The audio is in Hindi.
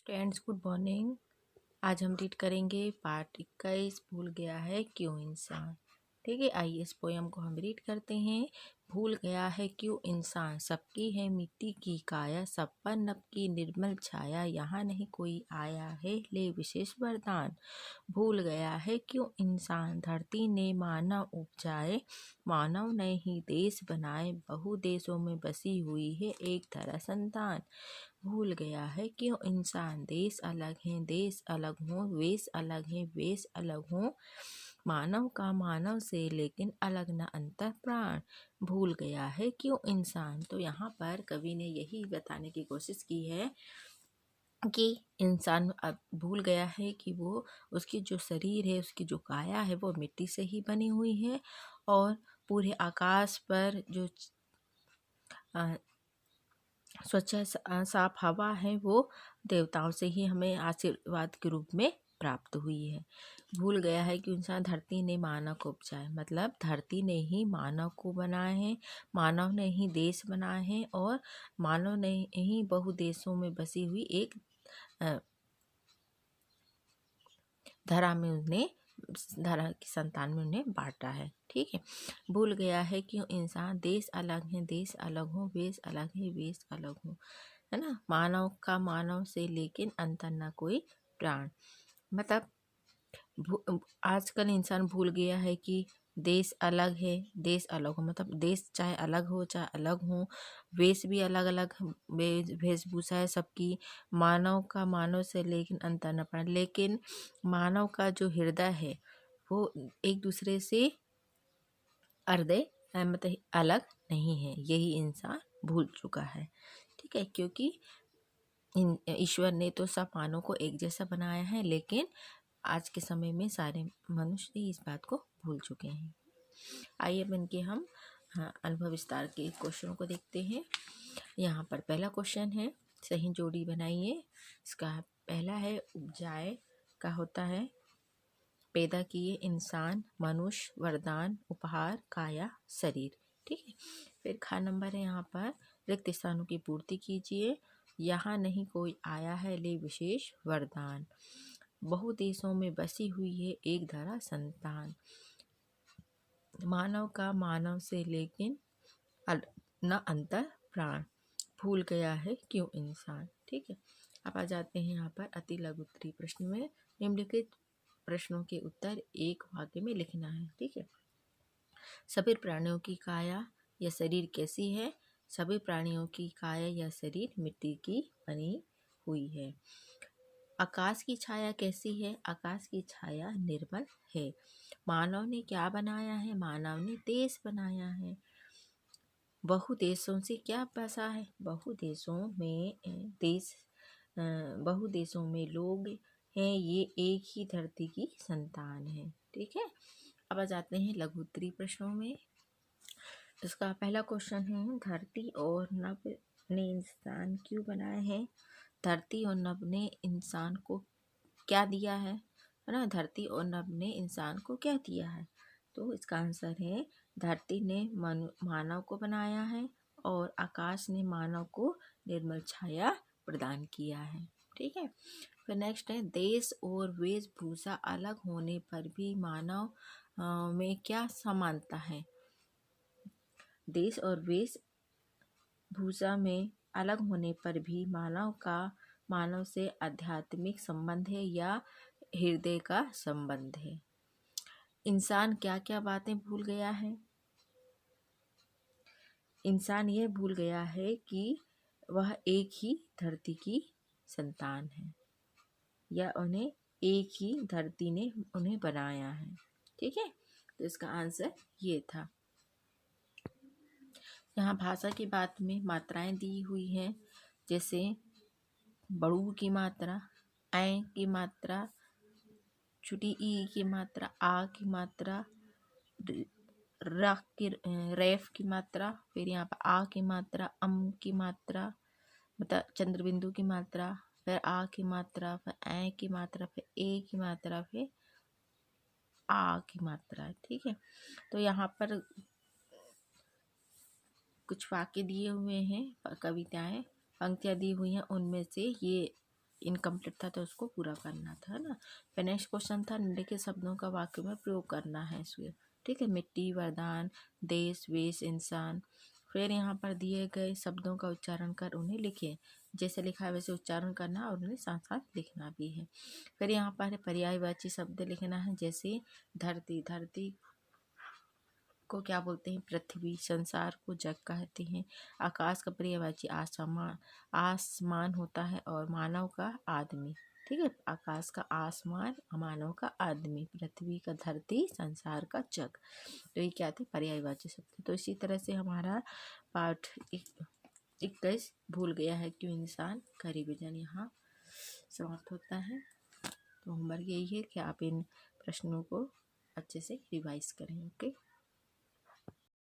Friends, good morning. आज हम रीड करेंगे पार्ट 21, भूल गया है क्यों इंसान। ठीक है, आइए इस पोयम को हम रीड करते हैं। भूल गया है क्यों इंसान, सबकी है मिट्टी की काया, सब पर नभ की निर्मल छाया, यहाँ नहीं कोई आया है ले विशेष वरदान। भूल गया है क्यों इंसान, धरती ने मानव उपजाए, मानव ने ही देश बनाए, बहु देशों में बसी हुई है एक धरा संतान। भूल गया है क्यों इंसान, देश अलग है देश अलग हो, वेश अलग है वेश अलग हो, मानव का मानव से लेकिन अलग न अंतर प्राण। भूल गया है क्यों इंसान। तो यहाँ पर कवि ने यही बताने की कोशिश की है कि इंसान अब भूल गया है कि वो उसकी जो शरीर है, उसकी जो काया है वो मिट्टी से ही बनी हुई है, और पूरे आकाश पर जो स्वच्छ साफ हवा है वो देवताओं से ही हमें आशीर्वाद के रूप में प्राप्त हुई है। भूल गया है कि इंसान, धरती ने मानव को उपजाया, मतलब धरती ने ही मानव को बनाया है, मानव ने ही देश बनाए हैं, और मानव ने ही बहु देशों में बसी हुई एक धरा में उन्हें, धरा की संतान में उन्हें बांटा है। ठीक है, भूल गया है कि इंसान, देश अलग है देश अलग हो, वेश अलग है वेश अलग हो, है ना, मानव का मानव से लेकिन अंतर न कोई प्राण। मतलब आजकल इंसान भूल गया है कि देश अलग है देश अलग हो, मतलब देश चाहे अलग हो चाहे अलग हो, वेश भी अलग अलग वेशभूषा है सबकी, मानव का मानव से लेकिन अंतर न प्राण, लेकिन मानव का जो हृदय है वो एक दूसरे से हृदय मतलब अलग नहीं है, यही इंसान भूल चुका है। ठीक है, क्योंकि ईश्वर ने तो सब मानव को एक जैसा बनाया है, लेकिन आज के समय में सारे मनुष्य इस बात को भूल चुके हैं। आइए बन के हम अनुभव विस्तार के क्वेश्चनों को देखते हैं। यहाँ पर पहला क्वेश्चन है, सही जोड़ी बनाइए। इसका पहला है, उपजाए का होता है पैदा किए, इंसान मनुष्य, वरदान उपहार, काया शरीर। ठीक है, फिर खा नंबर है यहाँ पर, रिक्त स्थानों की पूर्ति कीजिए, यहाँ नहीं कोई आया है ले विशेष वरदान, बहु देशों में बसी हुई है एक धरा संतान, मानव का मानव से लेकिन न अंतर प्राण। भूल गया है क्यों इंसान। ठीक है, अब आ जाते हैं यहाँ पर अति लघु उत्तरीय प्रश्न में। निम्नलिखित प्रश्नों के उत्तर एक वाक्य में लिखना है। ठीक है, सभी प्राणियों की काया या शरीर कैसी है। सभी प्राणियों की काया या शरीर मिट्टी की बनी हुई है। आकाश की छाया कैसी है। आकाश की छाया निर्मल है। मानव ने क्या बनाया है। मानव ने देश बनाया है। बहु देशों से क्या बसा है। बहु देशों में लोग हैं, ये एक ही धरती की संतान है। ठीक है, अब आ जाते हैं लघु उत्तरीय प्रश्नों में। इसका पहला क्वेश्चन है, धरती और नभ ने इंसान क्यों बनाया है। धरती और नभ ने इंसान को क्या दिया है ना, धरती और नभ ने इंसान को क्या दिया है। तो इसका आंसर है, धरती ने मानव को बनाया है, और आकाश ने मानव को निर्मल छाया प्रदान किया है। ठीक है, फिर नेक्स्ट है, देश और वेशभूषा अलग होने पर भी मानव में क्या समानता है। देश और वेशभूषा में अलग होने पर भी मानव का मानव से आध्यात्मिक संबंध है या हृदय का संबंध है। इंसान क्या क्या बातें भूल गया है। इंसान यह भूल गया है कि वह एक ही धरती की संतान है, या उन्हें एक ही धरती ने उन्हें बनाया है। ठीक है, तो इसका आंसर ये था। यहाँ भाषा की बात में मात्राएं दी हुई हैं, जैसे बड़ू की मात्रा, ऐ की मात्रा, छोटी ई की मात्रा, आ की मात्रा, रेफ की मात्रा, फिर यहाँ पर आ की मात्रा, की मात्रा, मतलब चंद्रबिंदु की मात्रा, फिर आ की मात्रा, फिर ऐ की मात्रा, फिर ए की मात्रा, फिर आ की मात्रा। ठीक है, तो यहाँ पर कुछ वाक्य दिए हुए हैं, कविताएं पंक्तियाँ दी हुई हैं, उनमें से ये इनकम्प्लीट था तो उसको पूरा करना था, है ना। फिर नेक्स्ट क्वेश्चन था निम्नलिखित शब्दों का वाक्य में प्रयोग करना है इसके, ठीक है। मिट्टी, वरदान, देश, वेश, इंसान। फिर यहाँ पर दिए गए शब्दों का उच्चारण कर उन्हें लिखिए। जैसे लिखा है वैसे उच्चारण करना और उन्हें साथ साथ लिखना भी है। फिर यहाँ पर पर्यायवाची शब्द लिखना है, जैसे धरती, धरती को क्या बोलते हैं, पृथ्वी। संसार को जग कहते हैं। आकाश का पर्यायवाची आसमान, आसमान होता है। और मानव का आदमी, ठीक है। आकाश का आसमान, मानव का आदमी, पृथ्वी का धरती, संसार का जग। तो ये क्या थे, पर्यायवाची शब्द। तो इसी तरह से हमारा पाठ 21 भूल गया है क्यों इंसान का रिवीजन यहाँ समाप्त होता है। तो होमवर्क यही है कि आप इन प्रश्नों को अच्छे से रिवाइज करें। ओके।